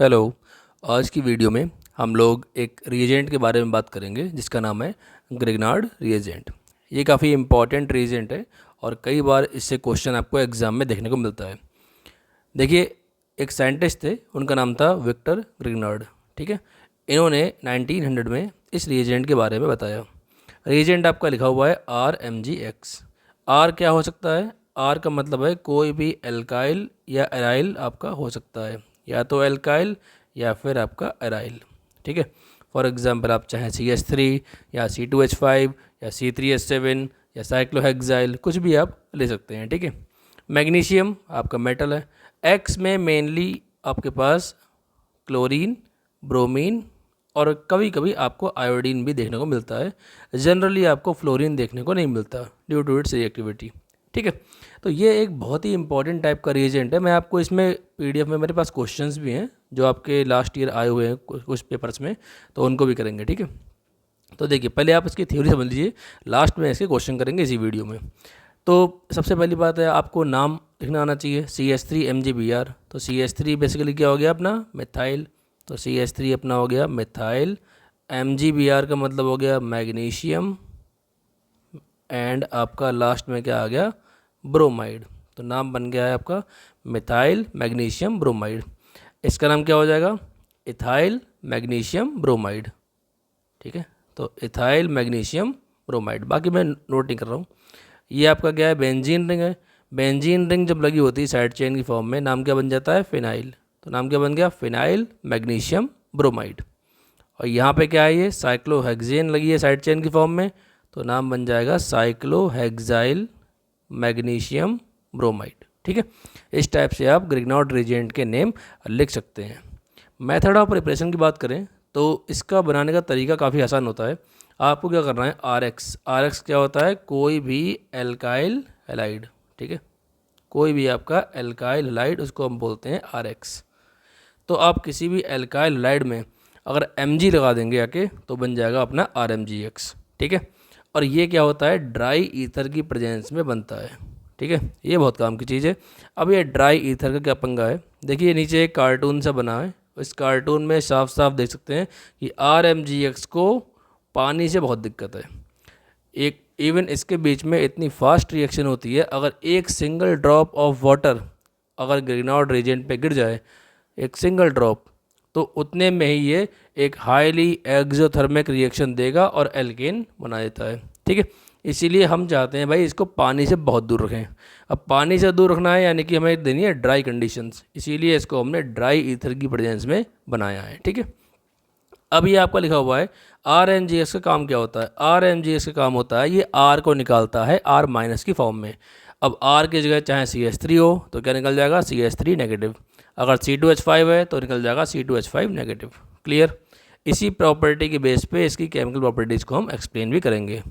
Hello. आज की video में हम लोग एक रिएजेंट के बारे में बात करेंगे जिसका नाम है ग्रिग्नार्ड रिएजेंट। ये काफ़ी इंपॉर्टेंट रिएजेंट है और कई बार इससे क्वेश्चन आपको एग्जाम में देखने को मिलता है। देखिए, एक साइंटिस्ट थे, उनका नाम था विक्टर ग्रिग्नार्ड। ठीक है, इन्होंने 1900 में इस रिएजेंट के बारे में बताया। रिएजेंट आपका लिखा हुआ है RMgX। आर क्या हो सकता है? आर का मतलब है कोई भी एल्काइल या एराइल आपका हो सकता है, या तो एल्काइल या फिर आपका एराइल। ठीक है, फॉर एग्जांपल आप चाहे CH3 या C2H5 या C3H7 या साइक्लोहेक्साइल कुछ भी आप ले सकते हैं। ठीक है, मैग्नीशियम आपका मेटल है। एक्स में मेनली आपके पास क्लोरीन, ब्रोमीन और कभी कभी आपको आयोडीन भी देखने को मिलता है। जनरली आपको फ्लोरीन देखने को नहीं मिलता ड्यू टू इट्स रिएक्टिविटी। ठीक है, तो ये एक बहुत ही इंपॉर्टेंट टाइप का रिएजेंट है। मैं आपको इसमें PDF में मेरे पास क्वेश्चंस भी हैं जो आपके लास्ट ईयर आए हुए हैं कुछ पेपर्स में, तो उनको भी करेंगे। ठीक है, तो देखिए, पहले आप इसकी थ्योरी समझ लीजिए, लास्ट में इसके क्वेश्चन करेंगे इसी वीडियो में। तो सबसे पहली बात है, आपको नाम लिखना आना चाहिए। CH3MgBr। तो CH3 बेसिकली क्या हो गया अपना? मिथाइल। तो CH3 अपना हो गया मिथाइल। MgBr का मतलब हो गया मैग्नीशियम। एंड आपका लास्ट में क्या आ गया? ब्रोमाइड। तो नाम बन गया है आपका मिथाइल मैग्नीशियम ब्रोमाइड। इसका नाम क्या हो जाएगा? Ethyl magnesium bromide. ठीक है, तो इथाइल मैग्नीशियम ब्रोमाइड। बाकी मैं नोट नहीं कर रहा हूँ। ये आपका क्या है? बेंजीन रिंग है। बेंजीन रिंग जब लगी होती है साइड चेन की फॉर्म में, नाम क्या बन जाता है? फिनाइल। तो नाम क्या बन गया? Phenyl magnesium bromide. और यहाँ पे क्या है? ये साइक्लोहेक्सेन लगी है साइड चेन की फॉर्म में, तो नाम बन जाएगा साइक्लोहेक्साइल मैग्नीशियम ब्रोमाइड। ठीक है, इस टाइप से आप ग्रिग्नार्ड रिएजेंट के नेम लिख सकते हैं। मेथड ऑफ प्रिपरेशन की बात करें तो इसका बनाने का तरीका काफ़ी आसान होता है। आपको क्या करना है? RX क्या होता है? कोई भी एल्काइल हैलाइड। ठीक है, कोई भी आपका एल्काइल हैलाइड, उसको हम बोलते हैं RX। तो आप किसी भी एल्काइल हैलाइड में अगर Mg लगा देंगे आके, तो बन जाएगा अपना RMgX। ठीक है, और ये क्या होता है? ड्राई ईथर की प्रेजेंस में बनता है। ठीक है, ये बहुत काम की चीज़ है। अब ये ड्राई ईथर का क्या पंगा है? देखिए, नीचे एक कार्टून सा बना है, इस कार्टून में साफ साफ देख सकते हैं कि RMgX को पानी से बहुत दिक्कत है। एक इवन इसके बीच में इतनी फास्ट रिएक्शन होती है, अगर एक सिंगल ड्रॉप ऑफ वाटर अगर ग्रिग्नार्ड रिएजेंट पे गिर जाए, एक सिंगल ड्रॉप, तो उतने में ही ये एक हाईली एक्सोथर्मिक रिएक्शन देगा और एल्केन बना देता है। ठीक है, इसीलिए हम चाहते हैं भाई इसको पानी से बहुत दूर रखें। अब पानी से दूर रखना है यानी कि हमें देनी है ड्राई कंडीशंस, इसीलिए इसको हमने ड्राई ईथर की प्रेजेंस में बनाया है। ठीक है, अब ये आपका लिखा हुआ है RMgX का काम क्या होता है? RMgX का काम होता है, ये R को निकालता है R- की फॉर्म में। अब R की जगह चाहे CH3 हो तो क्या निकल जाएगा? CH3 negative. अगर C2H5 है तो निकल जाएगा C2H5 नेगेटिव। क्लियर? इसी प्रॉपर्टी के बेस पे इसकी केमिकल प्रॉपर्टीज़ को हम एक्सप्लेन भी करेंगे।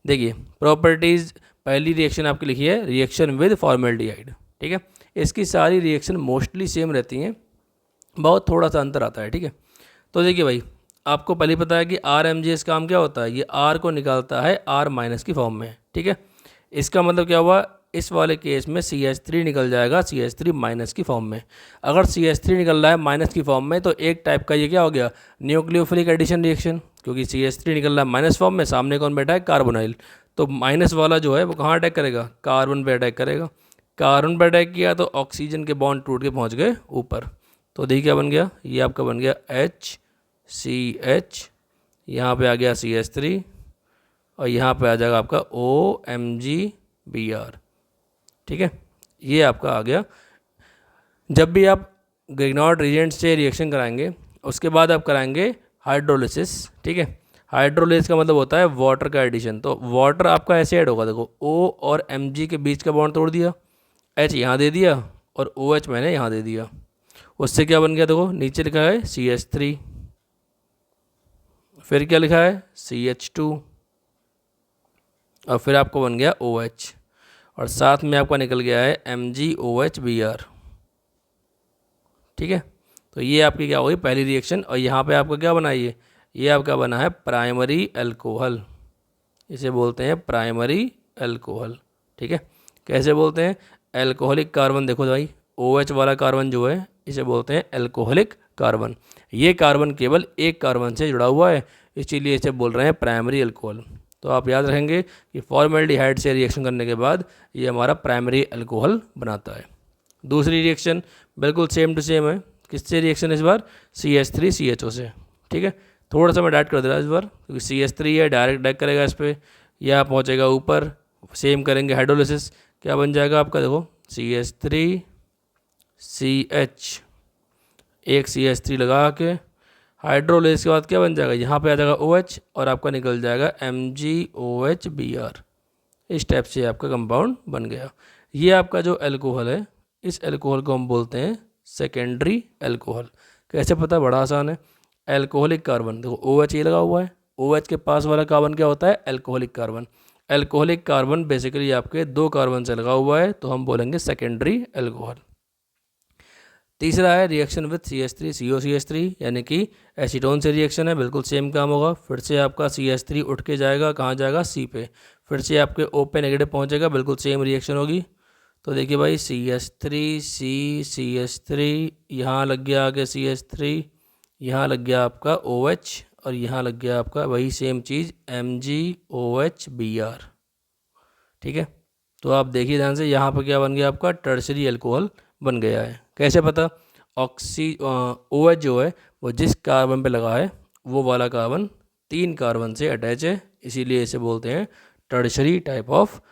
देखिए, प्रॉपर्टीज़, पहली रिएक्शन आपकी लिखी है रिएक्शन विद फॉर्मेल्डिहाइड। ठीक है, इसकी सारी रिएक्शन मोस्टली सेम रहती हैं, बहुत थोड़ा सा अंतर आता है। ठीक है, तो देखिए भाई, आपको पहले पता है कि RMgX काम क्या होता है? ये R को निकालता है R- की फॉर्म में। ठीक है, इसका मतलब क्या हुआ? इस वाले केस में CH3 निकल जाएगा CH3- की फॉर्म में। अगर CH3 निकल रहा है माइनस की फॉर्म में, तो एक टाइप का ये क्या हो गया? न्यूक्लियोफिलिक एडिशन रिएक्शन, क्योंकि CH3 निकल रहा है माइनस फॉर्म में, सामने कौन बैठा है? कार्बोनाइल। तो माइनस वाला जो है वो कहाँ अटैक करेगा? कार्बन पे अटैक करेगा। कार्बन पे अटैक किया तो ऑक्सीजन के बॉन्ड टूट के पहुँच गए ऊपर। तो देखिए क्या बन गया? ये आपका बन गया HCH, यहाँ पे आ गया CH3 और यहाँ पे आ जाएगा आपका OMgBr। ठीक है, ये आपका आ गया। जब भी आप ग्रिग्नार्ड रिएजेंट से रिएक्शन कराएंगे, उसके बाद आप कराएंगे हाइड्रोलिसिस। ठीक है, हाइड्रोलिसिस का मतलब होता है वाटर का एडिशन। तो वाटर आपका ऐसे ऐड होगा, देखो O और Mg के बीच का बॉन्ड तोड़ दिया, H यहाँ दे दिया और OH मैंने यहाँ दे दिया। उससे क्या बन गया? देखो नीचे लिखा है CH3, फिर क्या लिखा है? CH2, और फिर आपको बन गया OH, और साथ में आपका निकल गया है MgOHBr। ठीक है, तो ये आपकी क्या होगी? पहली रिएक्शन। और यहाँ पे आपका क्या बना? ये आपका बना है प्राइमरी एल्कोहल, इसे बोलते हैं प्राइमरी एल्कोहल। ठीक है, कैसे बोलते हैं? एल्कोहलिक कार्बन, देखो भाई OH वाला कार्बन जो है इसे बोलते हैं एल्कोहलिक कार्बन। ये कार्बन केवल एक कार्बन से जुड़ा हुआ है, इसीलिए इसे बोल रहे हैं प्राइमरी अल्कोहल। तो आप याद रखेंगे कि फॉर्मेल्डिहाइड से रिएक्शन करने के बाद ये हमारा प्राइमरी अल्कोहल बनाता है। दूसरी रिएक्शन बिल्कुल सेम टू सेम है। किससे रिएक्शन इस बार? CH3CHO से। ठीक है, थोड़ा सा मैं डाइट कर दे रहा इस बार, क्योंकि CH3 है, डायरेक्ट डाइट करेगा इस पर, यह पहुँचेगा ऊपर, सेम करेंगे हाइड्रोलिसिस, क्या बन जाएगा आपका? देखो CH3CH, एक CH3 लगा के हाइड्रोलिसिस के बाद क्या बन जाएगा? यहाँ पे आ जाएगा OH और आपका निकल जाएगा MgOH-Br। इस टाइप से आपका कंपाउंड बन गया। ये आपका जो अल्कोहल है, इस अल्कोहल को हम बोलते हैं सेकेंडरी अल्कोहल। कैसे पता? बड़ा आसान है। अल्कोहलिक कार्बन, देखो OH ये लगा हुआ है, OH के पास वाला कार्बन क्या होता है? Alcoholic carbon. Alcoholic carbon basically आपके दो कार्बन से लगा हुआ है, तो हम बोलेंगे सेकेंडरी अल्कोहल। तीसरा है रिएक्शन विद CH3COCH3, यानी कि एसीटोन से रिएक्शन है, बिल्कुल सेम काम होगा। फिर से आपका CH3 उठ के जाएगा, कहाँ जाएगा? C पे, फिर से आपके O पे नेगेटिव पहुँचेगा, बिल्कुल सेम रिएक्शन होगी। तो देखिए भाई CH3 यहाँ लग गया आगे CH3, यहाँ लग गया आपका OH और यहाँ लग गया आपका वही सेम चीज़ MgOH-Br। ठीक है, तो आप देखिए ध्यान से, यहाँ पर क्या बन गया आपका? टर्शरी अल्कोहल बन गया है। कैसे पता? OH जो है वो जिस कार्बन पे लगा है वो वाला कार्बन 3 कार्बन से अटैच है, इसीलिए इसे बोलते हैं tertiary type of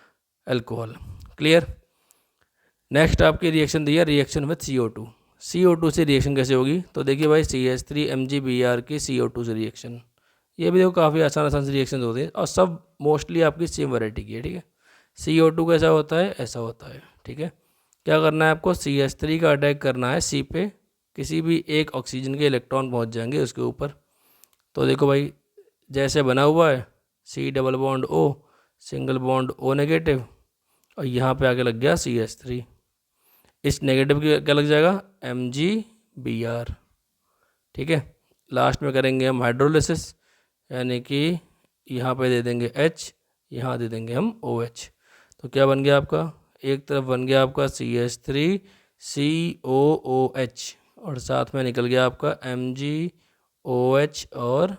alcohol. Clear? Next आपकी रिएक्शन दी है रिएक्शन विद CO2। CO2 से रिएक्शन कैसे होगी? तो देखिए भाई CH3MgBr की CO2 से रिएक्शन, ये भी देखो काफ़ी आसान आसान से रिएक्शन होती है और सब मोस्टली आपकी सेम वैरायटी की है। ठीक है, CO2 कैसा होता है? ऐसा होता है। ठीक है, क्या करना है आपको? CH3 का अटैक करना है C पे, किसी भी एक ऑक्सीजन के इलेक्ट्रॉन पहुंच जाएंगे उसके ऊपर। तो देखो भाई जैसे बना हुआ है, C double bond O, single bond O negative, और यहाँ पे आके लग गया CH3, इस नेगेटिव के क्या लग जाएगा? MgBr। ठीक है, लास्ट में करेंगे हम हाइड्रोलिसिस, यानी कि यहाँ पे दे देंगे H, यहाँ दे देंगे हम OH। तो क्या बन गया आपका? एक तरफ बन गया आपका CH3COOH और साथ में निकल गया आपका MgOH और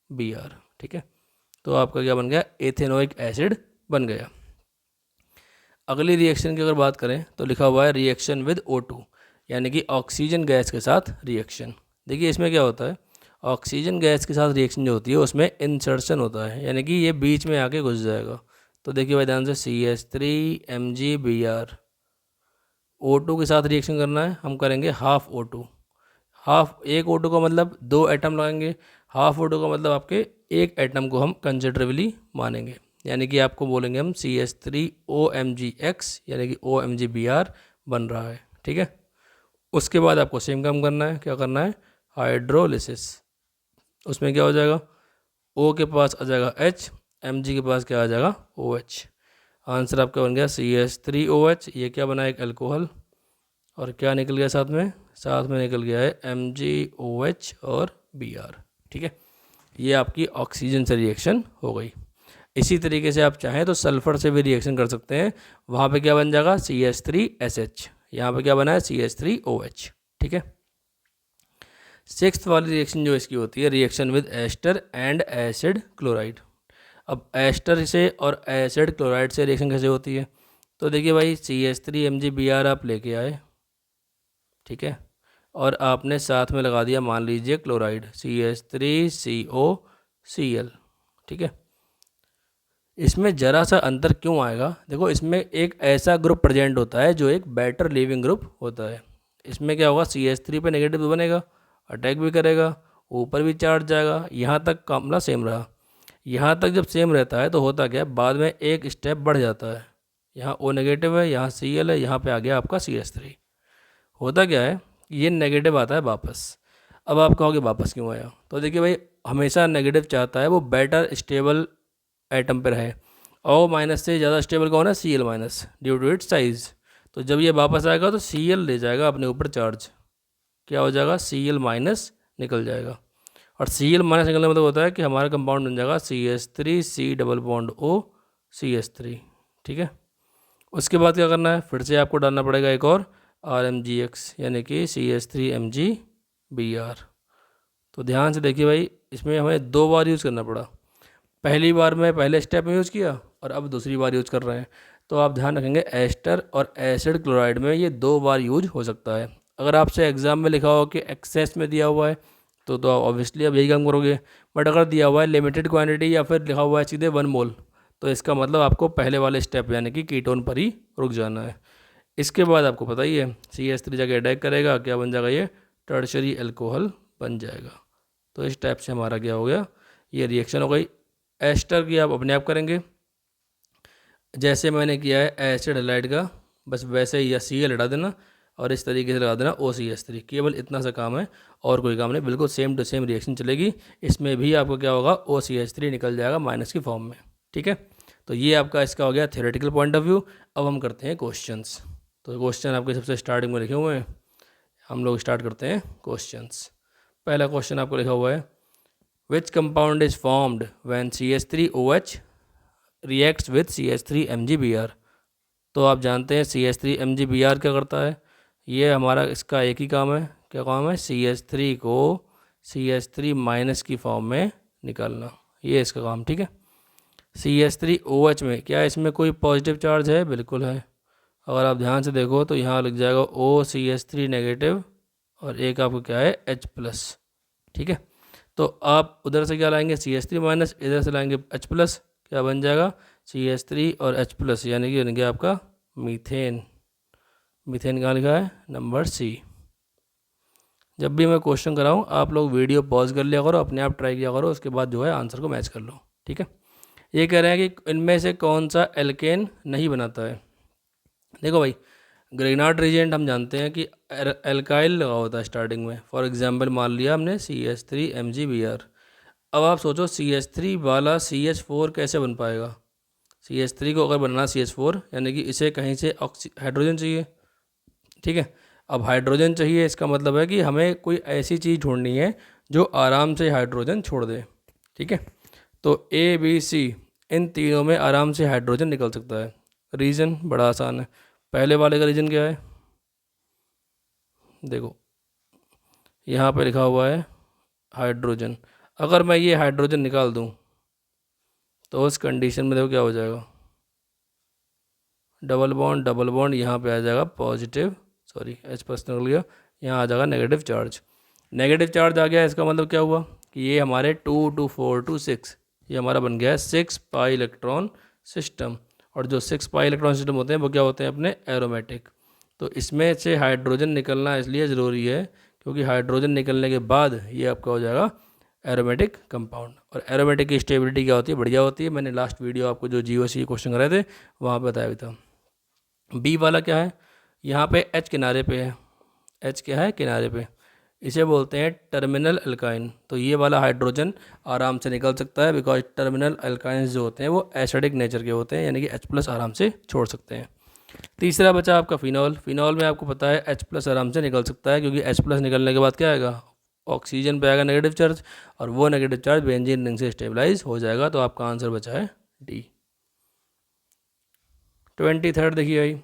Br। ठीक है, तो आपका क्या बन गया? एथेनोइक एसिड बन गया। अगली रिएक्शन की अगर बात करें तो लिखा हुआ है रिएक्शन विद O2, यानी कि ऑक्सीजन गैस के साथ रिएक्शन। देखिए इसमें क्या होता है, ऑक्सीजन गैस के साथ रिएक्शन जो होती है उसमें इंसर्शन होता है, यानी कि ये बीच में आके घुस जाएगा। तो देखिए भाई ध्यान से CH3MgBr, O2 के साथ रिएक्शन करना है, हम करेंगे हाफ O2। हाफ, एक O2 का मतलब 2 एटम लगाएंगे, हाफ O2 का मतलब आपके एक एटम को हम कंसिडरेबली मानेंगे, यानी कि आपको बोलेंगे हम CH3OMgX, यानी कि OMgBr बन रहा है। ठीक है, उसके बाद आपको सेम काम करना है, क्या करना है? हाइड्रोलिसिस। उसमें क्या हो जाएगा? O के पास आ जाएगा H, Mg के पास क्या आ जाएगा? OH। आंसर आपका बन गया CH3OH। ये क्या बना? एक अल्कोहल, और क्या निकल गया साथ में? साथ में निकल गया है MgOH और Br। ठीक है, ये आपकी ऑक्सीजन से रिएक्शन हो गई। इसी तरीके से आप चाहें तो सल्फर से भी रिएक्शन कर सकते हैं, वहाँ पे क्या बन जाएगा? CH3SH। यहाँ पे क्या बना है? CH3OH। ठीक है, सिक्स्थ वाली रिएक्शन जो इसकी होती है reaction with ester and acid chloride. अब एस्टर से और एसिड क्लोराइड से रिएक्शन कैसे होती है? तो देखिए भाई CH3MgBr आप लेके आए, ठीक है, और आपने साथ में लगा दिया मान लीजिए क्लोराइड CH3COCl। ठीक है, इसमें ज़रा सा अंतर क्यों आएगा? देखो इसमें एक ऐसा ग्रुप प्रेजेंट होता है जो एक बेटर लिविंग ग्रुप होता है। इसमें क्या होगा? CH3 पे नेगेटिव बनेगा, अटैक भी करेगा, ऊपर भी चार्ज जाएगा, यहाँ तक मामला सेम रहा। यहाँ तक जब सेम रहता है तो होता क्या है, बाद में एक स्टेप बढ़ जाता है। यहाँ O नेगेटिव है, यहाँ Cl है, यहाँ पे आ गया आपका CH3। होता क्या है, ये नेगेटिव आता है वापस। अब आप कहोगे वापस क्यों आया? तो देखिए भाई हमेशा नेगेटिव चाहता है वो बेटर स्टेबल एटम पर है, और माइनस से ज़्यादा स्टेबल कौन है? Cl minus, due to it size. तो जब ये वापस आएगा तो Cl ले जाएगा अपने ऊपर चार्ज, क्या हो जाएगा? Cl माइनस निकल जाएगा, और Cl माइनस निकलने का मतलब होता है कि हमारा कंपाउंड बन जाएगा CH3C double bond O CH3। ठीक है, उसके बाद क्या करना है? फिर से आपको डालना पड़ेगा एक और RMGX यानी कि CH3MgBr। तो ध्यान से देखिए भाई, इसमें हमें 2 बार यूज़ करना पड़ा। पहली बार में पहले स्टेप में यूज़ किया और अब दूसरी बार यूज़ कर रहे हैं। तो आप ध्यान रखेंगे एस्टर और एसिड क्लोराइड में ये 2 बार यूज हो सकता है। अगर आपसे एग्जाम में लिखा हो कि एक्सेस में दिया हुआ है तो ऑब्वियसली आप यही काम करोगे। बट अगर दिया हुआ है लिमिटेड क्वांटिटी या फिर लिखा हुआ है सीधे 1 मोल, तो इसका मतलब आपको पहले वाले स्टेप यानी कि कीटोन पर ही रुक जाना है। इसके बाद आपको पता ही है CH3 जगह अटैक करेगा, क्या बन जाएगा, ये टर्शरी अल्कोहल बन जाएगा। तो इस टाइप से हमारा क्या हो गया, ये रिएक्शन हो गई। एस्टर की आप अपने आप करेंगे, जैसे मैंने किया है एसिड हैलाइड का, बस वैसे ही या Cl हटा देना और इस तरीके से लगा देना OCH3। केवल इतना सा काम है और कोई काम नहीं, बिल्कुल सेम टू सेम रिएक्शन चलेगी। इसमें भी आपको क्या होगा, OCH3 निकल जाएगा माइनस की फॉर्म में। ठीक है, तो ये आपका इसका हो गया थ्योरेटिकल पॉइंट ऑफ व्यू। अब हम करते हैं क्वेश्चंस। तो क्वेश्चन आपके सबसे स्टार्टिंग में लिखे हुए हैं, हम लोग स्टार्ट करते हैं क्वेश्चंस। पहला क्वेश्चन आपको लिखा हुआ है, which compound is formed when CH3OH reacts with CH3MgBr। तो आप जानते हैं CH3MgBr क्या करता है, ये हमारा इसका एक ही काम है। क्या काम है, CH3 को CH3 माइनस की फॉर्म में निकालना, ये इसका काम। ठीक है, CH3OH में क्या है, इसमें कोई पॉजिटिव चार्ज है, बिल्कुल है। अगर आप ध्यान से देखो तो यहाँ लिख जाएगा OCH3 नेगेटिव और एक आपको क्या है H+। ठीक है, तो आप उधर से क्या लाएंगे CH3 माइनस, इधर से लाएंगे H+, क्या बन जाएगा CH3 और H+, यानी कि बन गया आपका मीथेन। मीथेन कहाँ लिखा है, नंबर C। जब भी मैं क्वेश्चन कराऊँ आप लोग वीडियो पॉज कर लिया करो, अपने आप ट्राई किया करो, उसके बाद जो है आंसर को मैच कर लो। ठीक है, ये कह रहे हैं कि इनमें से कौन सा एल्केन नहीं बनाता है। देखो भाई, ग्रेनार्ड रीजेंट हम जानते हैं कि एल्काइल लगा होता है स्टार्टिंग में। फॉर एग्जांपल मान लिया हमने CH3MgBr। अब आप सोचो CH3 वाला CH4 कैसे बन पाएगा। CH3 को अगर बनना CH4 यानी कि इसे कहीं से हाइड्रोजन चाहिए। ठीक है, अब हाइड्रोजन चाहिए, इसका मतलब है कि हमें कोई ऐसी चीज़ ढूंढनी है जो आराम से हाइड्रोजन छोड़ दे। ठीक है, तो ABC इन तीनों में आराम से हाइड्रोजन निकल सकता है। रीज़न बड़ा आसान है, पहले वाले का रीज़न क्या है, देखो यहाँ पे लिखा हुआ है हाइड्रोजन। अगर मैं ये हाइड्रोजन निकाल दूँ तो उस कंडीशन में देखो क्या हो जाएगा, डबल बॉन्ड यहाँ पे आ जाएगा पॉजिटिव, सॉरी H+ निकल गया, यहाँ आ जाएगा नेगेटिव चार्ज। नेगेटिव चार्ज आ गया, इसका मतलब क्या हुआ कि ये हमारे 2 2 4 2 6, ये हमारा बन गया है 6 पाई इलेक्ट्रॉन सिस्टम। और जो 6 पाई इलेक्ट्रॉन सिस्टम होते हैं वो क्या होते हैं, अपने एरोमेटिक। तो इसमें से हाइड्रोजन निकलना इसलिए ज़रूरी है क्योंकि हाइड्रोजन निकलने के बाद ये आपका हो जाएगा एरोमेटिक कंपाउंड। और एरोमेटिक की स्टेबिलिटी क्या होती है, बढ़िया होती है। मैंने लास्ट वीडियो आपको जो GOC क्वेश्चन कराए थे वहाँ पे बताया भी था। बी वाला क्या है, यहाँ पे H किनारे पे है, H क्या है किनारे पे, इसे बोलते हैं टर्मिनल अल्काइन। तो ये वाला हाइड्रोजन आराम से निकल सकता है बिकॉज टर्मिनल अल्काइंस जो होते हैं वो एसिडिक नेचर के होते हैं, यानी कि H+ आराम से छोड़ सकते हैं। तीसरा बचा आपका फिनॉल। फिनॉल में आपको पता है H+ आराम से निकल सकता है क्योंकि H+ निकलने के बाद क्या आएगा, ऑक्सीजन पे आएगा नेगेटिव चार्ज और वो नेगेटिव चार्ज बेंजीन रिंग से स्टेबलाइज हो जाएगा। तो आपका आंसर बचा है D। 23rd देखिए भाई,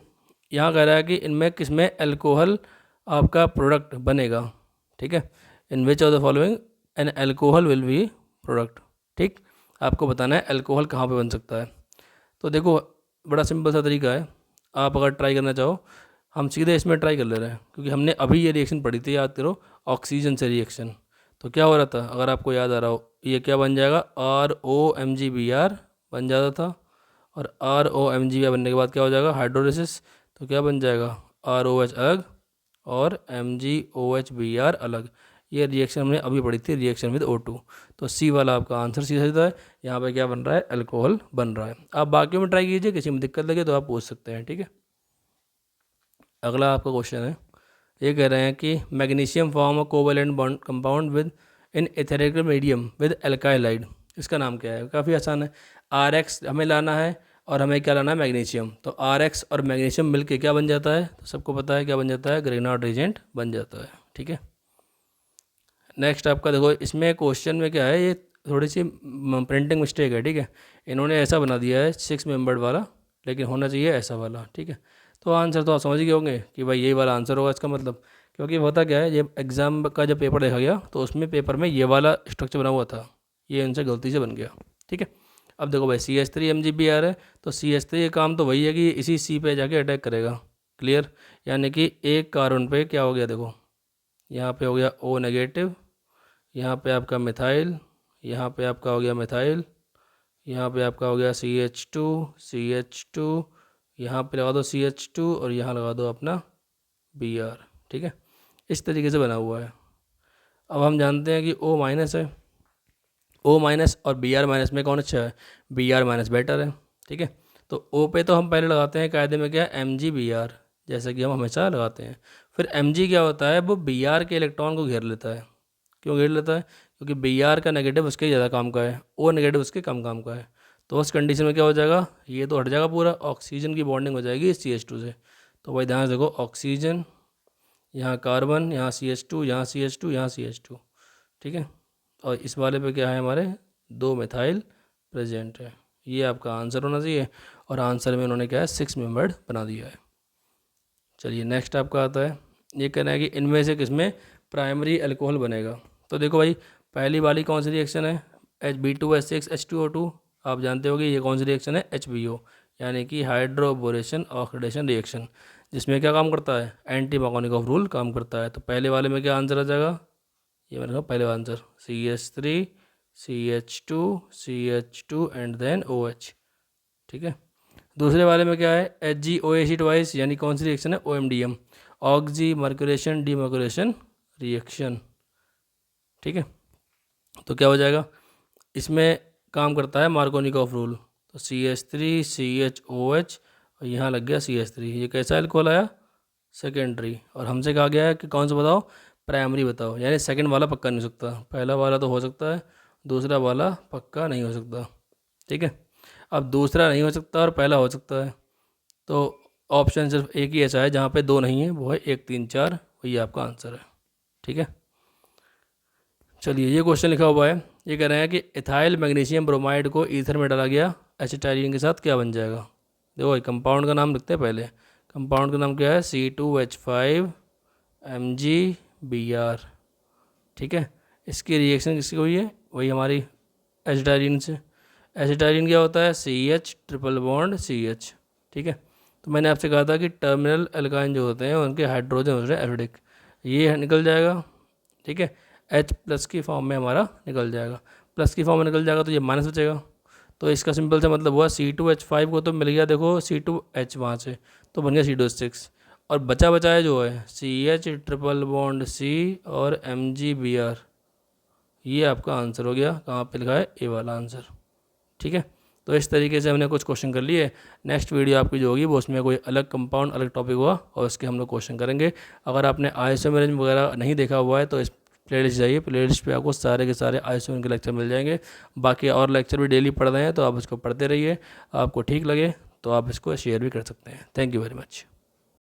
यहाँ कह रहा है कि इनमें किसमें अल्कोहल आपका प्रोडक्ट बनेगा। ठीक है, in which of the following an alcohol will be product. ठीक, आपको बताना है अल्कोहल कहाँ पे बन सकता है। तो देखो बड़ा सिंपल सा तरीका है, आप अगर ट्राई करना चाहो हम सीधे इसमें ट्राई कर ले रहे हैं क्योंकि हमने अभी ये रिएक्शन पढ़ी थी, याद करो, ऑक्सीजन से रिएक्शन। तो क्या हो रहा था, अगर आपको याद आ रहा हो, ये क्या बन जाएगा ROMgBr बन जाता था और ROMgBr बनने के बाद क्या हो जाएगा हाइड्रोलिसिस। तो क्या बन जाएगा ROH अलग और MgOHBr अलग। ये रिएक्शन हमने अभी पढ़ी थी, रिएक्शन विद O2। तो C वाला आपका आंसर सीधा सीधा है। यहाँ पे क्या बन रहा है, अल्कोहल बन रहा है। आप बाकियों में ट्राई कीजिए, किसी में दिक्कत लगे तो आप पूछ सकते हैं। ठीक है, अगला आपका क्वेश्चन है, ये कह रहे हैं कि magnesium form a covalent bond compound with in etheric medium with alkyl halide. इसका नाम क्या है, काफ़ी आसान है। RX हमें लाना है और हमें क्या लाना है, मैग्नीशियम। तो RX और मैग्नीशियम मिलके क्या बन जाता है, तो सबको पता है क्या बन जाता है, ग्रेनार्ड रीजेंट बन जाता है। ठीक है, नेक्स्ट आपका देखो, इसमें क्वेश्चन में क्या है, ये थोड़ी सी प्रिंटिंग मिस्टेक है। ठीक है, इन्होंने ऐसा बना दिया है 6 मेंबर्ड वाला, लेकिन होना चाहिए ऐसा वाला। ठीक है, तो आंसर तो आप समझ गए होंगे कि भाई यही वाला आंसर होगा इसका मतलब, क्योंकि होता क्या है, ये एग्ज़ाम का जब पेपर देखा गया तो उसमें पेपर में ये वाला स्ट्रक्चर बना हुआ था, ये इनसे गलती से बन गया। ठीक है, अब देखो भाई CH3 MgBr है, तो CH3 का काम तो वही है कि इसी C पे जाके अटैक करेगा। क्लियर, यानी कि एक कार्बन पे क्या हो गया, देखो यहाँ पे हो गया O नेगेटिव, यहाँ पे आपका मिथाइल, यहाँ पे आपका हो गया मिथाइल, यहाँ पे आपका हो गया CH2, यहाँ पे लगा दो CH2 और यहाँ लगा दो अपना Br। ठीक है, इस तरीके से बना हुआ है। अब हम जानते हैं कि O माइनस है, O माइनस और Br माइनस में कौन अच्छा है, Br माइनस बेटर है। ठीक है, तो O पे तो हम पहले लगाते हैं कायदे में क्या, MgBr, जैसे कि हम हमेशा लगाते हैं। फिर Mg क्या होता है, वो Br के इलेक्ट्रॉन को घेर लेता है। क्यों घेर लेता है, क्योंकि Br का नेगेटिव उसके ज़्यादा काम का है, O नेगेटिव उसके कम काम का है। तो उस कंडीशन में क्या हो जाएगा, ये तो हट जाएगा पूरा, ऑक्सीजन की बॉन्डिंग हो जाएगी इस CH2 से। तो भाई ध्यान से देखो, ऑक्सीजन, यहाँ कार्बन, यहाँ CH2, यहाँ CH2, यहाँ CH2। ठीक है, और इस वाले पे क्या है, हमारे 2 मिथाइल प्रेजेंट है। ये आपका आंसर होना चाहिए, और आंसर में उन्होंने क्या है 6 मेंबर्ड बना दिया है। चलिए नेक्स्ट आपका आता है, ये कहना है कि इनमें से किसमें प्राइमरी अल्कोहल बनेगा। तो देखो भाई, पहली वाली कौन सी रिएक्शन है, B2S6H2O2, आप जानते होगे ये कौन सी रिएक्शन है, HBO, यानी कि हाइड्रोबोरेशन ऑक्सीडेशन रिएक्शन, जिसमें क्या काम करता है, एंटी मार्कोनिकॉफ रूल काम करता है। तो पहले वाले में क्या आंसर आ जाएगा, ये मेरा पहले answer CH3 CH2 and then OH। ठीक है, दूसरे वाले में क्या है, HgOAC ट्वाइस, यानी कौन सी रिएक्शन है, OMDM, oxy mercuration demercuration reaction. ठीक है, तो क्या हो जाएगा, इसमें काम करता है मार्कोनिकॉफ रूल, तो CH3 CHOH और यहाँ लग गया CH3। ये कैसा अल्कोहल आया, सेकेंडरी, और हमसे कहा गया है कि कौन सा बताओ, प्राइमरी बताओ, यानी सेकंड वाला पक्का नहीं हो सकता, पहला वाला तो हो सकता है, दूसरा वाला पक्का नहीं हो सकता। ठीक है, अब दूसरा नहीं हो सकता और पहला हो सकता है, तो ऑप्शन सिर्फ एक ही ऐसा है जहाँ पे 2 नहीं है, वो है 1 3 4, वही आपका आंसर है। ठीक है, चलिए ये क्वेश्चन लिखा हुआ है, ये कह रहे हैं कि इथाइल मैग्नीशियम ब्रोमाइड को ईथर में डाला गया एसिटाइलिन के साथ, क्या बन जाएगा। देखो कंपाउंड का नाम लिखते हैं पहले, कंपाउंड का नाम क्या है, C2H5 MgBr। ठीक है, इसकी रिएक्शन किसकी हुई है, वही हमारी एसिटाइलिन से। एसिटाइलिन क्या होता है, CH ट्रिपल बॉन्ड CH। ठीक है, तो मैंने आपसे कहा था कि टर्मिनल एल्काइन जो होते हैं उनके हाइड्रोजन होते हैं एसिडिक, ये निकल जाएगा। ठीक है, H प्लस की फॉर्म में हमारा निकल जाएगा, प्लस की फॉर्म में निकल जाएगा तो ये माइनस बचेगा। तो इसका सिंपल सा मतलब हुआ C2H5 को तो मिल गया, देखो C2H वहाँ से, तो बन गया C2H6, और बचा बचाया जो है CH ट्रिपल बॉन्ड C और MgBr, ये आपका आंसर हो गया। कहाँ पे लिखा है, ए वाला आंसर। ठीक है, तो इस तरीके से हमने कुछ क्वेश्चन कर लिए। नेक्स्ट वीडियो आपकी जो होगी वो उसमें कोई अलग कंपाउंड अलग टॉपिक हुआ और उसके हम लोग क्वेश्चन करेंगे। अगर आपने आइसोमेरिज्म वगैरह नहीं देखा हुआ है तो इस प्लेलिस्ट जाइए, प्लेलिस्ट पे आपको सारे के सारे आइसोमेरिज्म के लेक्चर मिल जाएंगे। बाकी और लेक्चर भी डेली पढ़ रहे हैं तो आप इसको पढ़ते रहिए, आपको ठीक लगे तो आप इसको शेयर भी कर सकते हैं। Thank you very much.